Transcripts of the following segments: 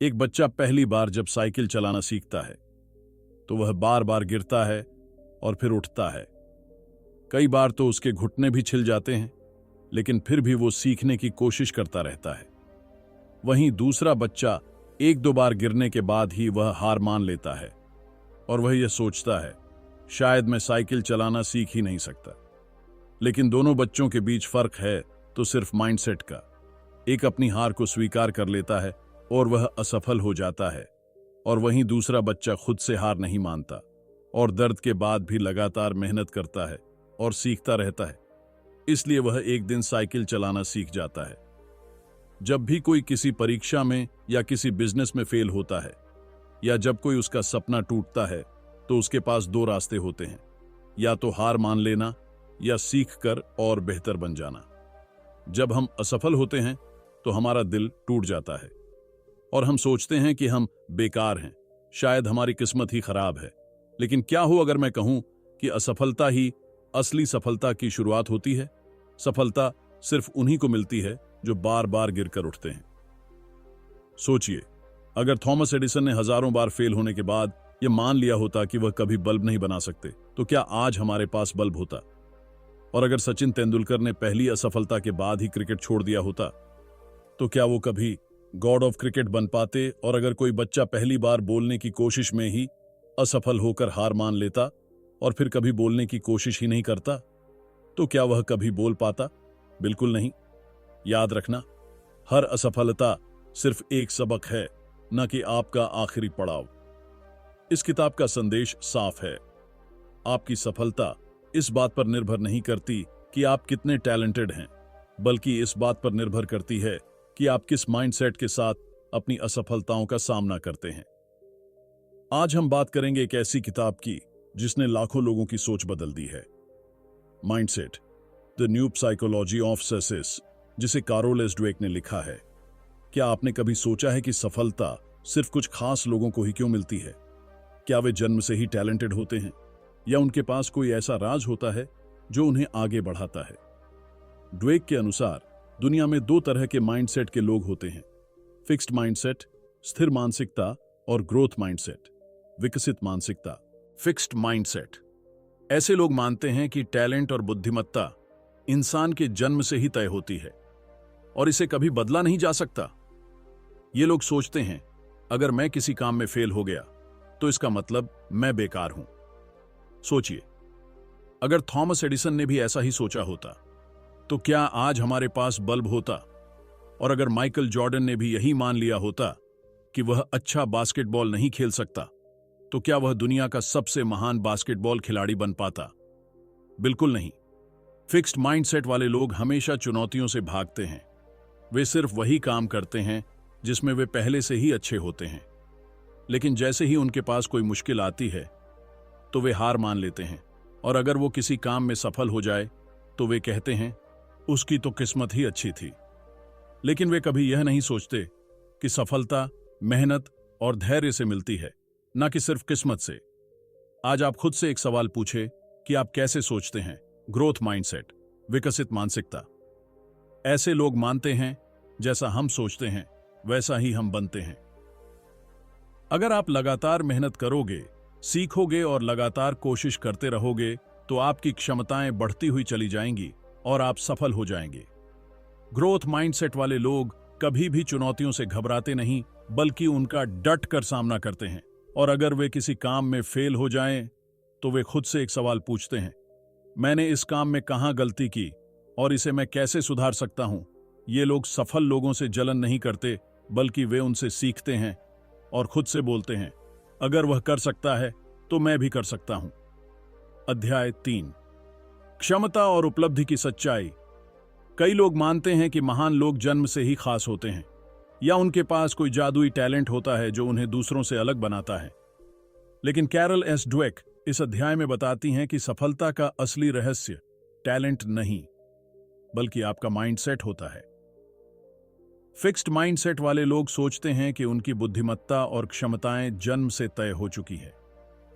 एक बच्चा पहली बार जब साइकिल चलाना सीखता है तो वह बार बार गिरता है और फिर उठता है। कई बार तो उसके घुटने भी छिल जाते हैं, लेकिन फिर भी वो सीखने की कोशिश करता रहता है। वहीं दूसरा बच्चा एक दो बार गिरने के बाद ही वह हार मान लेता है और वह यह सोचता है, शायद मैं साइकिल चलाना सीख ही नहीं सकता। लेकिन दोनों बच्चों के बीच फर्क है तो सिर्फ माइंडसेट का। एक अपनी हार को स्वीकार कर लेता है और वह असफल हो जाता है, और वहीं दूसरा बच्चा खुद से हार नहीं मानता और दर्द के बाद भी लगातार मेहनत करता है और सीखता रहता है। इसलिए वह एक दिन साइकिल चलाना सीख जाता है। जब भी कोई किसी परीक्षा में या किसी बिजनेस में फेल होता है, या जब कोई उसका सपना टूटता है, तो उसके पास दो रास्ते होते हैं, या तो हार मान लेना या सीख कर और बेहतर बन जाना। जब हम असफल होते हैं तो हमारा दिल टूट जाता है और हम सोचते हैं कि हम बेकार हैं, शायद हमारी किस्मत ही खराब है। लेकिन क्या हो अगर मैं कहूं कि असफलता ही असली सफलता की शुरुआत होती है। सफलता सिर्फ उन्हीं को मिलती है जो बार बार गिरकर उठते हैं। सोचिए, अगर थॉमस एडिसन ने हजारों बार फेल होने के बाद यह मान लिया होता कि वह कभी बल्ब नहीं बना सकते, तो क्या आज हमारे पास बल्ब होता? और अगर सचिन तेंदुलकर ने पहली असफलता के बाद ही क्रिकेट छोड़ दिया होता, तो क्या वो कभी गॉड ऑफ क्रिकेट बन पाते? और अगर कोई बच्चा पहली बार बोलने की कोशिश में ही असफल होकर हार मान लेता और फिर कभी बोलने की कोशिश ही नहीं करता, तो क्या वह कभी बोल पाता? बिल्कुल नहीं। याद रखना, हर असफलता सिर्फ एक सबक है, न कि आपका आखिरी पड़ाव। इस किताब का संदेश साफ है। आपकी सफलता इस बात पर निर्भर नहीं करती कि आप कितने टैलेंटेड हैं, बल्कि इस बात पर निर्भर करती है कि आप किस माइंडसेट के साथ अपनी असफलताओं का सामना करते हैं। आज हम बात करेंगे एक ऐसी किताब की जिसने लाखों लोगों की सोच बदल दी है। Mindset, the new psychology of success, जिसे कैरोल एस ड्वेक ने लिखा है। क्या आपने कभी सोचा है कि सफलता सिर्फ कुछ खास लोगों को ही क्यों मिलती है? क्या वे जन्म से ही टैलेंटेड होते हैं, या उनके पास कोई ऐसा राज होता है जो उन्हें आगे बढ़ाता है? ड्वेक के अनुसार दुनिया में दो तरह के माइंडसेट के लोग होते हैं: फिक्स्ड माइंडसेट, स्थिर मानसिकता, और ग्रोथ माइंडसेट, विकसित मानसिकता। फिक्स्ड माइंडसेट, ऐसे लोग मानते हैं कि टैलेंट और बुद्धिमत्ता इंसान के जन्म से ही तय होती है और इसे कभी बदला नहीं जा सकता। ये लोग सोचते हैं, अगर मैं किसी काम में फेल हो गया तो इसका मतलब मैं बेकार हूं। सोचिए, अगर थॉमस एडिसन ने भी ऐसा ही सोचा होता तो क्या आज हमारे पास बल्ब होता? और अगर माइकल जॉर्डन ने भी यही मान लिया होता कि वह अच्छा बास्केटबॉल नहीं खेल सकता, तो क्या वह दुनिया का सबसे महान बास्केटबॉल खिलाड़ी बन पाता? बिल्कुल नहीं। फिक्स्ड माइंडसेट वाले लोग हमेशा चुनौतियों से भागते हैं। वे सिर्फ वही काम करते हैं जिसमें वे पहले से ही अच्छे होते हैं। लेकिन जैसे ही उनके पास कोई मुश्किल आती है तो वे हार मान लेते हैं, और अगर वो किसी काम में सफल हो जाए तो वे कहते हैं, उसकी तो किस्मत ही अच्छी थी। लेकिन वे कभी यह नहीं सोचते कि सफलता मेहनत और धैर्य से मिलती है, न कि सिर्फ किस्मत से। आज आप खुद से एक सवाल पूछे कि आप कैसे सोचते हैं? ग्रोथ माइंडसेट, विकसित मानसिकता। ऐसे लोग मानते हैं, जैसा हम सोचते हैं वैसा ही हम बनते हैं। अगर आप लगातार मेहनत करोगे, सीखोगे और लगातार कोशिश करते रहोगे, तो आपकी क्षमताएं बढ़ती हुई चली जाएंगी और आप सफल हो जाएंगे। ग्रोथ माइंडसेट वाले लोग कभी भी चुनौतियों से घबराते नहीं, बल्कि उनका डट कर सामना करते हैं। और अगर वे किसी काम में फेल हो जाएं, तो वे खुद से एक सवाल पूछते हैं, मैंने इस काम में कहां गलती की और इसे मैं कैसे सुधार सकता हूं? ये लोग सफल लोगों से जलन नहीं करते, बल्कि वे उनसे सीखते हैं और खुद से बोलते हैं, अगर वह कर सकता है तो मैं भी कर सकता हूं। अध्याय 3, क्षमता और उपलब्धि की सच्चाई। कई लोग मानते हैं कि महान लोग जन्म से ही खास होते हैं, या उनके पास कोई जादुई टैलेंट होता है जो उन्हें दूसरों से अलग बनाता है। लेकिन कैरोल एस ड्वेक इस अध्याय में बताती हैं कि सफलता का असली रहस्य टैलेंट नहीं, बल्कि आपका माइंडसेट होता है। फिक्स्ड माइंडसेट वाले लोग सोचते हैं कि उनकी बुद्धिमत्ता और क्षमताएं जन्म से तय हो चुकी है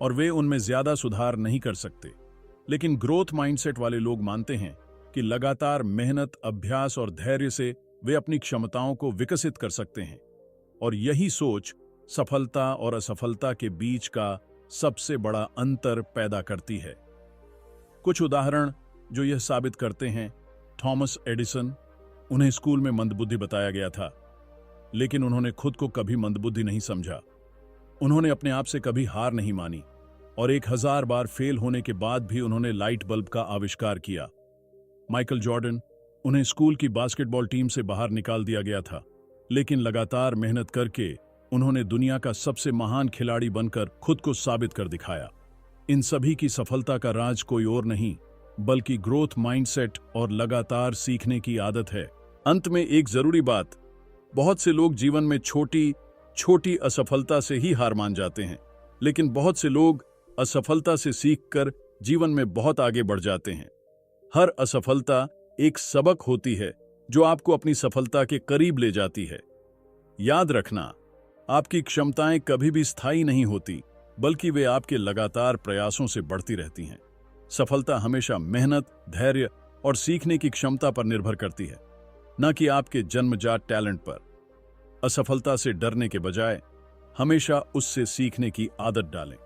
और वे उनमें ज्यादा सुधार नहीं कर सकते। लेकिन ग्रोथ माइंडसेट वाले लोग मानते हैं कि लगातार मेहनत, अभ्यास और धैर्य से वे अपनी क्षमताओं को विकसित कर सकते हैं। और यही सोच सफलता और असफलता के बीच का सबसे बड़ा अंतर पैदा करती है। कुछ उदाहरण जो यह साबित करते हैं। थॉमस एडिसन, उन्हें स्कूल में मंदबुद्धि बताया गया था, लेकिन उन्होंने खुद को कभी मंदबुद्धि नहीं समझा। उन्होंने अपने आप से कभी हार नहीं मानी और 1000 बार फेल होने के बाद भी उन्होंने लाइट बल्ब का आविष्कार किया। माइकल जॉर्डन, उन्हें स्कूल की बास्केटबॉल टीम से बाहर निकाल दिया गया था, लेकिन लगातार मेहनत करके उन्होंने दुनिया का सबसे महान खिलाड़ी बनकर खुद को साबित कर दिखाया। इन सभी की सफलता का राज कोई और नहीं बल्कि ग्रोथ माइंडसेट और लगातार सीखने की आदत है। अंत में एक जरूरी बात, बहुत से लोग जीवन में छोटी छोटी असफलता से ही हार मान जाते हैं, लेकिन बहुत से लोग असफलता से सीखकर जीवन में बहुत आगे बढ़ जाते हैं। हर असफलता एक सबक होती है जो आपको अपनी सफलता के करीब ले जाती है। याद रखना, आपकी क्षमताएं कभी भी स्थायी नहीं होती, बल्कि वे आपके लगातार प्रयासों से बढ़ती रहती हैं। सफलता हमेशा मेहनत, धैर्य और सीखने की क्षमता पर निर्भर करती है, न कि आपके जन्मजात टैलेंट पर। असफलता से डरने के बजाय हमेशा उससे सीखने की आदत डालें।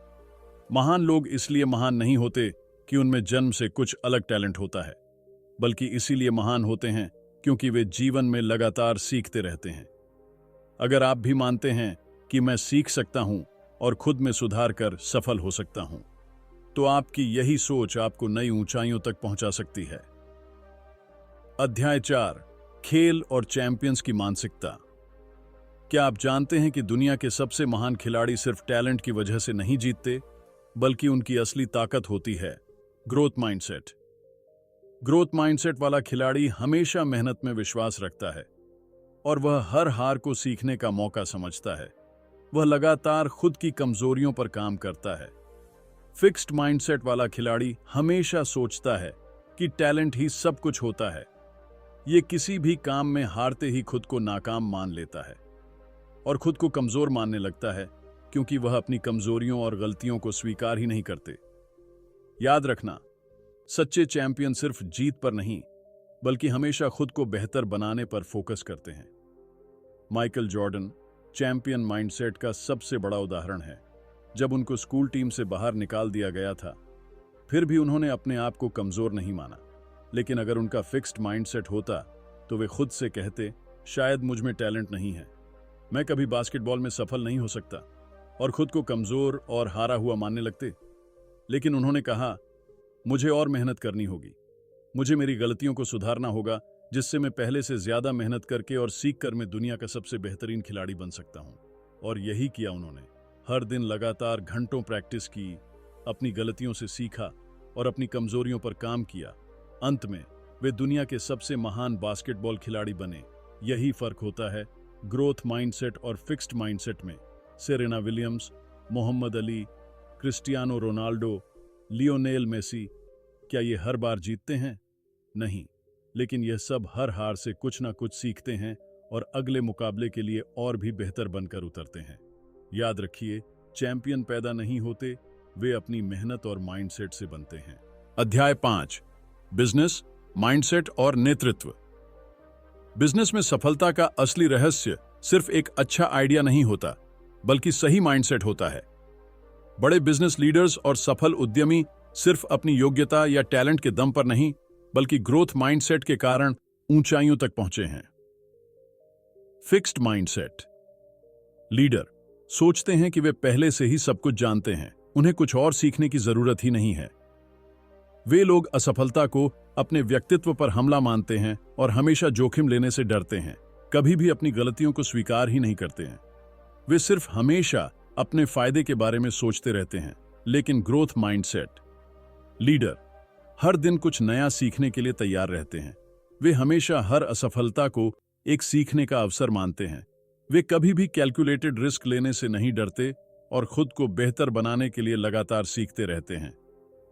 महान लोग इसलिए महान नहीं होते कि उनमें जन्म से कुछ अलग टैलेंट होता है, बल्कि इसीलिए महान होते हैं क्योंकि वे जीवन में लगातार सीखते रहते हैं। अगर आप भी मानते हैं कि मैं सीख सकता हूं और खुद में सुधार कर सफल हो सकता हूं, तो आपकी यही सोच आपको नई ऊंचाइयों तक पहुंचा सकती है। अध्याय 4, खेल और चैंपियंस की मानसिकता। क्या आप जानते हैं कि दुनिया के सबसे महान खिलाड़ी सिर्फ टैलेंट की वजह से नहीं जीतते, बल्कि उनकी असली ताकत होती है ग्रोथ माइंडसेट। ग्रोथ माइंडसेट वाला खिलाड़ी हमेशा मेहनत में विश्वास रखता है और वह हर हार को सीखने का मौका समझता है। वह लगातार खुद की कमजोरियों पर काम करता है। फिक्स्ड माइंडसेट वाला खिलाड़ी हमेशा सोचता है कि टैलेंट ही सब कुछ होता है। यह किसी भी काम में हारते ही खुद को नाकाम मान लेता है और खुद को कमजोर मानने लगता है, क्योंकि वह अपनी कमजोरियों और गलतियों को स्वीकार ही नहीं करते। याद रखना, सच्चे चैंपियन सिर्फ जीत पर नहीं, बल्कि हमेशा खुद को बेहतर बनाने पर फोकस करते हैं। माइकल जॉर्डन चैंपियन माइंडसेट का सबसे बड़ा उदाहरण है। जब उनको स्कूल टीम से बाहर निकाल दिया गया था, फिर भी उन्होंने अपने आप को कमजोर नहीं माना। लेकिन अगर उनका फिक्स्ड माइंडसेट होता, तो वे खुद से कहते, शायद मुझ में टैलेंट नहीं है, मैं कभी बास्केटबॉल में सफल नहीं हो सकता, और खुद को कमजोर और हारा हुआ मानने लगते। लेकिन उन्होंने कहा, मुझे और मेहनत करनी होगी, मुझे मेरी गलतियों को सुधारना होगा, जिससे मैं पहले से ज्यादा मेहनत करके और सीख कर मैं दुनिया का सबसे बेहतरीन खिलाड़ी बन सकता हूं। और यही किया उन्होंने। हर दिन लगातार घंटों प्रैक्टिस की, अपनी गलतियों से सीखा और अपनी कमजोरियों पर काम किया। अंत में वे दुनिया के सबसे महान बास्केटबॉल खिलाड़ी बने। यही फर्क होता है ग्रोथ माइंडसेट और फिक्स्ड माइंडसेट में। Serena Williams, Muhammad Ali, Cristiano Ronaldo, Lionel Messi, क्या ये हर बार जीतते हैं? नहीं, लेकिन यह सब हर हार से कुछ ना कुछ सीखते हैं और अगले मुकाबले के लिए और भी बेहतर बनकर उतरते हैं। याद रखिए, चैंपियन पैदा नहीं होते, वे अपनी मेहनत और माइंडसेट से बनते हैं। अध्याय 5, बिजनेस, माइंडसेट और नेतृत्व। बिजनेस में सफलता का असली रहस्य सिर्फ एक अच्छा आइडिया नहीं होता, बल्कि सही माइंडसेट होता है। बड़े बिजनेस लीडर्स और सफल उद्यमी सिर्फ अपनी योग्यता या टैलेंट के दम पर नहीं, बल्कि ग्रोथ माइंडसेट के कारण ऊंचाइयों तक पहुंचे हैं। फिक्स्ड माइंडसेट लीडर सोचते हैं कि वे पहले से ही सब कुछ जानते हैं, उन्हें कुछ और सीखने की जरूरत ही नहीं है। वे लोग असफलता को अपने व्यक्तित्व पर हमला मानते हैं और हमेशा जोखिम लेने से डरते हैं, कभी भी अपनी गलतियों को स्वीकार ही नहीं करते हैं। वे सिर्फ हमेशा अपने फायदे के बारे में सोचते रहते हैं। लेकिन ग्रोथ माइंडसेट लीडर हर दिन कुछ नया सीखने के लिए तैयार रहते हैं। वे हमेशा हर असफलता को एक सीखने का अवसर मानते हैं। वे कभी भी कैलकुलेटेड रिस्क लेने से नहीं डरते और खुद को बेहतर बनाने के लिए लगातार सीखते रहते हैं।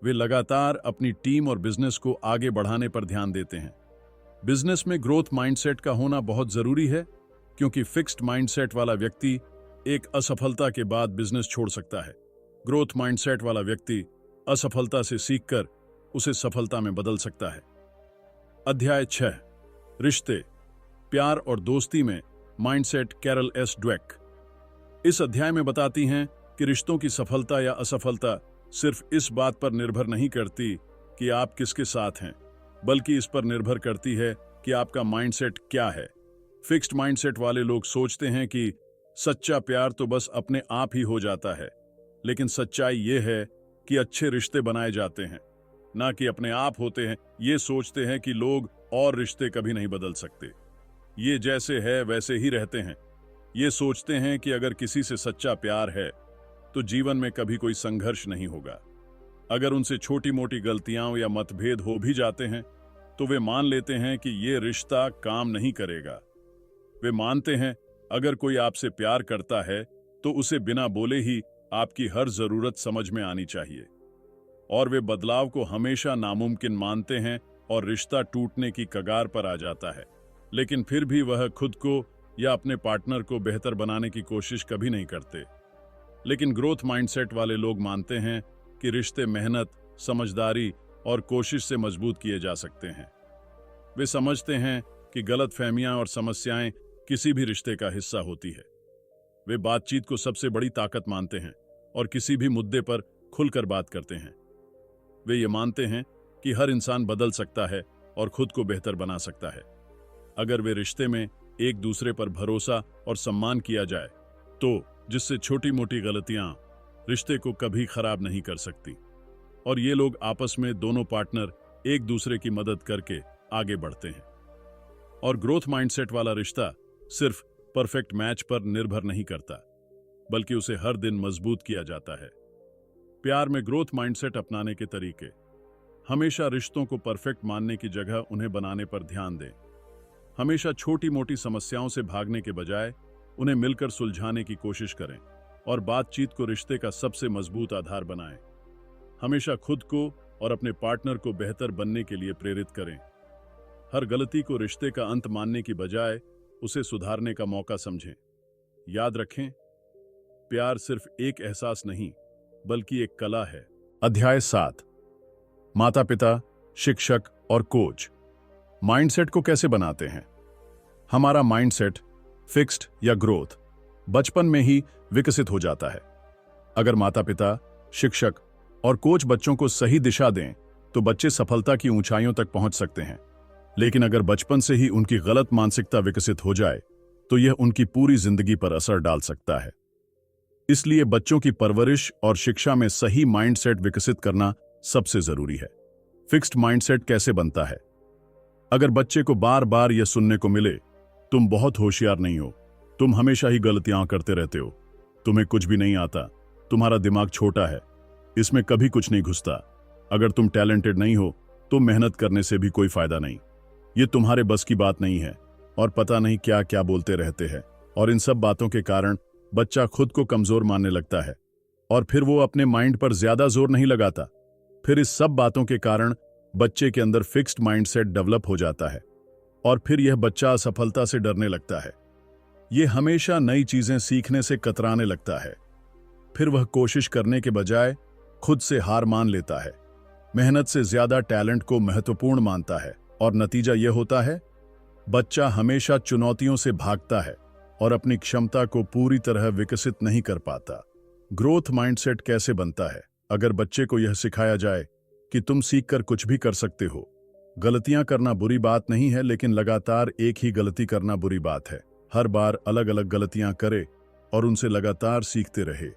वे लगातार अपनी टीम और बिजनेस को आगे बढ़ाने पर ध्यान देते हैं। बिजनेस में ग्रोथ माइंडसेट का होना बहुत जरूरी है, क्योंकि फिक्स्ड माइंडसेट वाला व्यक्ति एक असफलता के बाद बिजनेस छोड़ सकता है। ग्रोथ माइंडसेट वाला व्यक्ति असफलता से सीखकर उसे सफलता में बदल सकता है। अध्याय 6, रिश्ते, प्यार और दोस्ती में माइंडसेट कैरल एस ड्वेक। इस अध्याय में बताती हैं कि रिश्तों की सफलता या असफलता सिर्फ इस बात पर निर्भर नहीं करती कि आप किसके साथ हैं, बल्कि इस पर निर्भर करती है कि आपका माइंडसेट क्या है। फिक्स्ड माइंडसेट वाले लोग सोचते हैं कि सच्चा प्यार तो बस अपने आप ही हो जाता है, लेकिन सच्चाई ये है कि अच्छे रिश्ते बनाए जाते हैं, ना कि अपने आप होते हैं। ये सोचते हैं कि लोग और रिश्ते कभी नहीं बदल सकते, ये जैसे है वैसे ही रहते हैं। ये सोचते हैं कि अगर किसी से सच्चा प्यार है तो जीवन में कभी कोई संघर्ष नहीं होगा। अगर उनसे छोटी मोटी गलतियां या मतभेद हो भी जाते हैं तो वे मान लेते हैं कि ये रिश्ता काम नहीं करेगा। वे मानते हैं अगर कोई आपसे प्यार करता है तो उसे बिना बोले ही आपकी हर जरूरत समझ में आनी चाहिए, और वे बदलाव को हमेशा नामुमकिन मानते हैं और रिश्ता टूटने की कगार पर आ जाता है। लेकिन फिर भी वह खुद को या अपने पार्टनर को बेहतर बनाने की कोशिश कभी नहीं करते। लेकिन ग्रोथ माइंडसेट वाले लोग मानते हैं कि रिश्ते मेहनत, समझदारी और कोशिश से मजबूत किए जा सकते हैं। वे समझते हैं कि गलतफहमियां और समस्याएं किसी भी रिश्ते का हिस्सा होती है। वे बातचीत को सबसे बड़ी ताकत मानते हैं और किसी भी मुद्दे पर खुलकर बात करते हैं। वे ये मानते हैं कि हर इंसान बदल सकता है और खुद को बेहतर बना सकता है। अगर वे रिश्ते में एक दूसरे पर भरोसा और सम्मान किया जाए तो जिससे छोटी मोटी गलतियां रिश्ते को कभी खराब नहीं कर सकती, और ये लोग आपस में दोनों पार्टनर एक दूसरे की मदद करके आगे बढ़ते हैं। और ग्रोथ माइंडसेट वाला रिश्ता सिर्फ परफेक्ट मैच पर निर्भर नहीं करता, बल्कि उसे हर दिन मजबूत किया जाता है। प्यार में ग्रोथ माइंडसेट अपनाने के तरीके: हमेशा रिश्तों को परफेक्ट मानने की जगह उन्हें बनाने पर ध्यान दें। हमेशा छोटी मोटी समस्याओं से भागने के बजाय उन्हें मिलकर सुलझाने की कोशिश करें और बातचीत को रिश्ते का सबसे मजबूत आधार बनाएं। हमेशा खुद को और अपने पार्टनर को बेहतर बनने के लिए प्रेरित करें। हर गलती को रिश्ते का अंत मानने की बजाय उसे सुधारने का मौका समझें। याद रखें, प्यार सिर्फ एक एहसास नहीं बल्कि एक कला है। अध्याय 7: माता पिता, शिक्षक और कोच माइंडसेट को कैसे बनाते हैं। हमारा माइंडसेट, फिक्स्ड या ग्रोथ, बचपन में ही विकसित हो जाता है। अगर माता पिता, शिक्षक और कोच बच्चों को सही दिशा दें तो बच्चे सफलता की ऊंचाइयों तक पहुंच सकते हैं। लेकिन अगर बचपन से ही उनकी गलत मानसिकता विकसित हो जाए तो यह उनकी पूरी जिंदगी पर असर डाल सकता है। इसलिए बच्चों की परवरिश और शिक्षा में सही माइंडसेट विकसित करना सबसे जरूरी है। फिक्स्ड माइंडसेट कैसे बनता है? अगर बच्चे को बार बार यह सुनने को मिले, तुम बहुत होशियार नहीं हो, तुम हमेशा ही गलतियां करते रहते हो, तुम्हें कुछ भी नहीं आता, तुम्हारा दिमाग छोटा है, इसमें कभी कुछ नहीं घुसता, अगर तुम टैलेंटेड नहीं हो तो मेहनत करने से भी कोई फायदा नहीं, ये तुम्हारे बस की बात नहीं है, और पता नहीं क्या क्या बोलते रहते हैं, और इन सब बातों के कारण बच्चा खुद को कमजोर मानने लगता है और फिर वो अपने माइंड पर ज्यादा जोर नहीं लगाता। फिर इस सब बातों के कारण बच्चे के अंदर फिक्स्ड माइंडसेट डेवलप हो जाता है और फिर यह बच्चा असफलता से डरने लगता है। यह हमेशा नई चीजें सीखने से कतराने लगता है। फिर वह कोशिश करने के बजाय खुद से हार मान लेता है, मेहनत से ज्यादा टैलेंट को महत्वपूर्ण मानता है, और नतीजा यह होता है बच्चा हमेशा चुनौतियों से भागता है और अपनी क्षमता को पूरी तरह विकसित नहीं कर पाता। ग्रोथ माइंडसेट कैसे बनता है? अगर बच्चे को यह सिखाया जाए कि तुम सीखकर कुछ भी कर सकते हो, गलतियां करना बुरी बात नहीं है, लेकिन लगातार एक ही गलती करना बुरी बात है। हर बार अलग अलग गलतियां करे और उनसे लगातार सीखते रहे।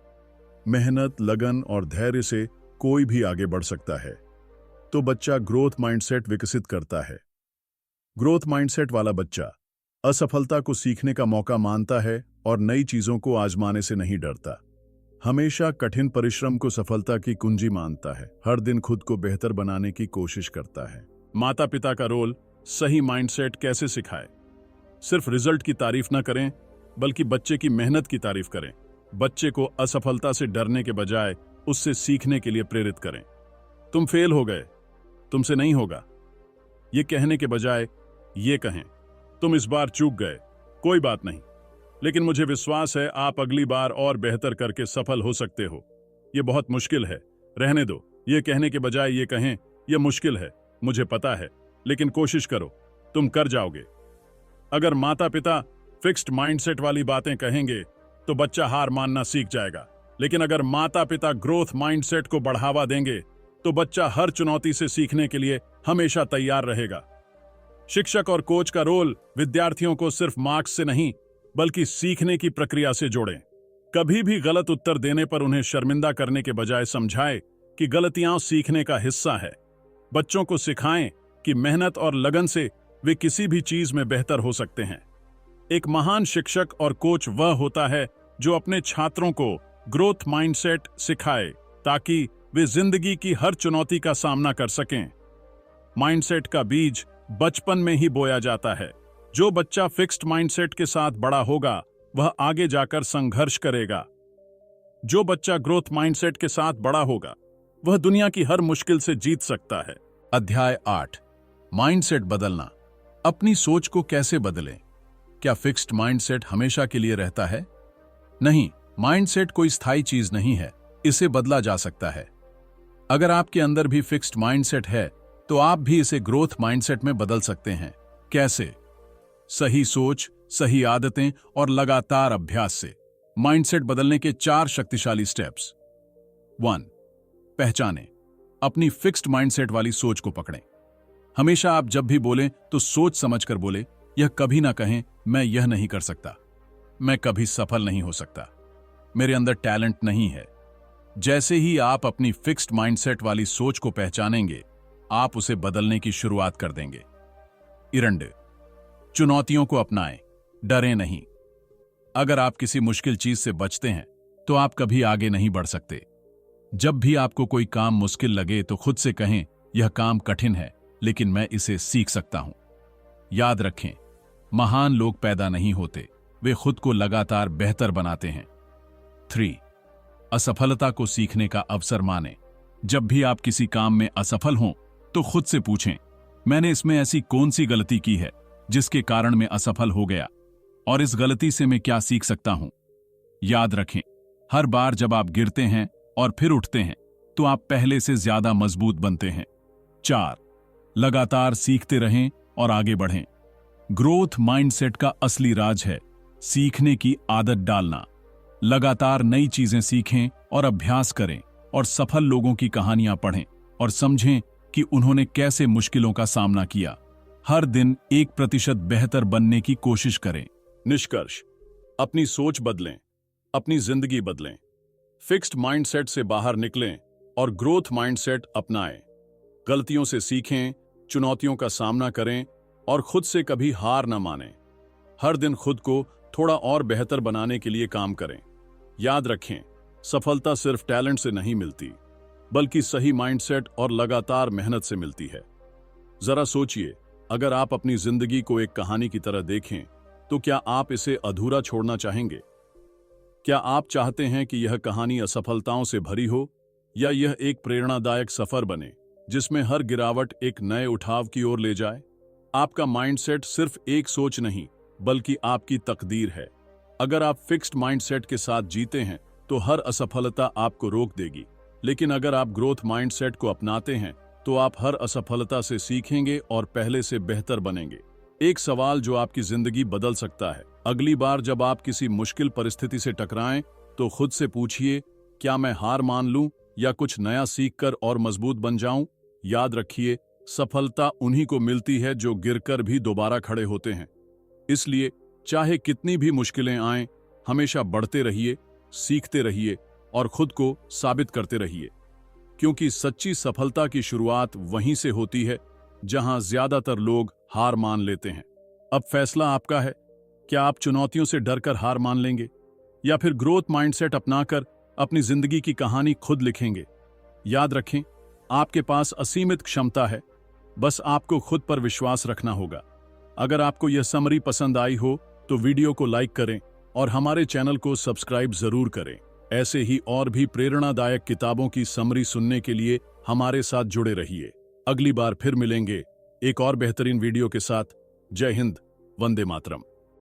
मेहनत, लगन और धैर्य से कोई भी आगे बढ़ सकता है। तो बच्चा ग्रोथ माइंडसेट विकसित करता है। ग्रोथ माइंडसेट वाला बच्चा असफलता को सीखने का मौका मानता है और नई चीजों को आजमाने से नहीं डरता। हमेशा कठिन परिश्रम को सफलता की कुंजी मानता है। हर दिन खुद को बेहतर बनाने की कोशिश करता है। माता पिता का रोल सही माइंडसेट कैसे सिखाए? सिर्फ रिजल्ट की तारीफ ना करें, बल्कि बच्चे की मेहनत की तारीफ करें। बच्चे को असफलता से डरने के बजाय उससे सीखने के लिए प्रेरित करें। तुम फेल हो गए, तुमसे नहीं होगा, ये कहने के बजाय ये कहें, तुम इस बार चूक गए, कोई बात नहीं, लेकिन मुझे विश्वास है आप अगली बार और बेहतर करके सफल हो सकते हो। ये बहुत मुश्किल है, रहने दो। ये कहने के बजाय ये कहें, यह मुश्किल है, मुझे पता है, लेकिन कोशिश करो, तुम कर जाओगे। अगर माता पिता फिक्स्ड माइंडसेट वाली बातें कहेंगे तो बच्चा हार मानना सीख जाएगा, लेकिन अगर माता पिता ग्रोथ माइंडसेट को बढ़ावा देंगे तो बच्चा हर चुनौती से सीखने के लिए हमेशा तैयार रहेगा। शिक्षक और कोच का रोल विद्यार्थियों को सिर्फ मार्क्स से नहीं बल्कि सीखने की प्रक्रिया से जोड़ें। कभी भी गलत उत्तर देने पर उन्हें शर्मिंदा करने के बजाय समझाएं कि गलतियां सीखने का हिस्सा है। बच्चों को सिखाएं कि मेहनत और लगन से वे किसी भी चीज में बेहतर हो सकते हैं। एक महान शिक्षक और कोच वह होता है जो अपने छात्रों को ग्रोथ माइंडसेट सिखाए ताकि वे जिंदगी की हर चुनौती का सामना कर सकें। माइंडसेट का बीज बचपन में ही बोया जाता है। जो बच्चा फिक्स्ड माइंडसेट के साथ बड़ा होगा वह आगे जाकर संघर्ष करेगा। जो बच्चा ग्रोथ माइंडसेट के साथ बड़ा होगा वह दुनिया की हर मुश्किल से जीत सकता है। अध्याय 8, माइंडसेट बदलना। अपनी सोच को कैसे बदलें? क्या फिक्स्ड माइंडसेट हमेशा के लिए रहता है? नहीं, माइंडसेट कोई स्थायी चीज नहीं है, इसे बदला जा सकता है। अगर आपके अंदर भी फिक्स्ड माइंडसेट है तो आप भी इसे ग्रोथ माइंडसेट में बदल सकते हैं। कैसे? सही सोच, सही आदतें और लगातार अभ्यास से। माइंडसेट बदलने के 4 शक्तिशाली स्टेप्स। 1. पहचानें। अपनी फिक्स्ड माइंडसेट वाली सोच को पकड़ें। हमेशा आप जब भी बोलें तो सोच समझकर बोले। यह कभी ना कहें मैं यह नहीं कर सकता, मैं कभी सफल नहीं हो सकता, मेरे अंदर टैलेंट नहीं है। जैसे ही आप अपनी फिक्स्ड माइंडसेट वाली सोच को पहचानेंगे, आप उसे बदलने की शुरुआत कर देंगे। 2. चुनौतियों को अपनाएं, डरें नहीं। अगर आप किसी मुश्किल चीज से बचते हैं तो आप कभी आगे नहीं बढ़ सकते। जब भी आपको कोई काम मुश्किल लगे तो खुद से कहें यह काम कठिन है लेकिन मैं इसे सीख सकता हूं। याद रखें, महान लोग पैदा नहीं होते, वे खुद को लगातार बेहतर बनाते हैं। 3. असफलता को सीखने का अवसर मानें। जब भी आप किसी काम में असफल हों तो खुद से पूछें, मैंने इसमें ऐसी कौन सी गलती की है जिसके कारण मैं असफल हो गया और इस गलती से मैं क्या सीख सकता हूं। याद रखें, हर बार जब आप गिरते हैं और फिर उठते हैं तो आप पहले से ज्यादा मजबूत बनते हैं। 4. लगातार सीखते रहें और आगे बढ़ें। ग्रोथ माइंडसेट का असली राज है सीखने की आदत डालना। लगातार नई चीजें सीखें और अभ्यास करें और सफल लोगों की कहानियां पढ़ें और समझें कि उन्होंने कैसे मुश्किलों का सामना किया। हर दिन 1% बेहतर बनने की कोशिश करें। निष्कर्ष: अपनी सोच बदलें, अपनी जिंदगी बदलें, फिक्स्ड माइंडसेट से बाहर निकलें और ग्रोथ माइंडसेट अपनाएं। गलतियों से सीखें, चुनौतियों का सामना करें और खुद से कभी हार न मानें। हर दिन खुद को थोड़ा और बेहतर बनाने के लिए काम करें। याद रखें, सफलता सिर्फ टैलेंट से नहीं मिलती बल्कि सही माइंडसेट और लगातार मेहनत से मिलती है। जरा सोचिए, अगर आप अपनी जिंदगी को एक कहानी की तरह देखें तो क्या आप इसे अधूरा छोड़ना चाहेंगे? क्या आप चाहते हैं कि यह कहानी असफलताओं से भरी हो या यह एक प्रेरणादायक सफर बने जिसमें हर गिरावट एक नए उठाव की ओर ले जाए? आपका माइंडसेट सिर्फ एक सोच नहीं बल्कि आपकी तकदीर है। अगर आप फिक्स्ड माइंडसेट के साथ जीते हैं तो हर असफलता आपको रोक देगी, लेकिन अगर आप ग्रोथ माइंडसेट को अपनाते हैं तो आप हर असफलता से सीखेंगे और पहले से बेहतर बनेंगे। एक सवाल जो आपकी जिंदगी बदल सकता है। अगली बार जब आप किसी मुश्किल परिस्थिति से टकराएं तो खुद से पूछिए, क्या मैं हार मान लूं या कुछ नया सीखकर और मजबूत बन जाऊं? याद रखिए, सफलता उन्हीं को मिलती है जो गिरकर भी दोबारा खड़े होते हैं। इसलिए चाहे कितनी भी मुश्किलें आएं, हमेशा बढ़ते रहिए, सीखते रहिए और खुद को साबित करते रहिए, क्योंकि सच्ची सफलता की शुरुआत वहीं से होती है जहां ज्यादातर लोग हार मान लेते हैं। अब फैसला आपका है, क्या आप चुनौतियों से डरकर हार मान लेंगे या फिर ग्रोथ माइंडसेट अपनाकर अपनी जिंदगी की कहानी खुद लिखेंगे? याद रखें, आपके पास असीमित क्षमता है, बस आपको खुद पर विश्वास रखना होगा। अगर आपको यह समरी पसंद आई हो तो वीडियो को लाइक करें और हमारे चैनल को सब्सक्राइब जरूर करें। ऐसे ही और भी प्रेरणादायक किताबों की समरी सुनने के लिए हमारे साथ जुड़े रहिए। अगली बार फिर मिलेंगे एक और बेहतरीन वीडियो के साथ। जय हिंद, वंदे मातरम।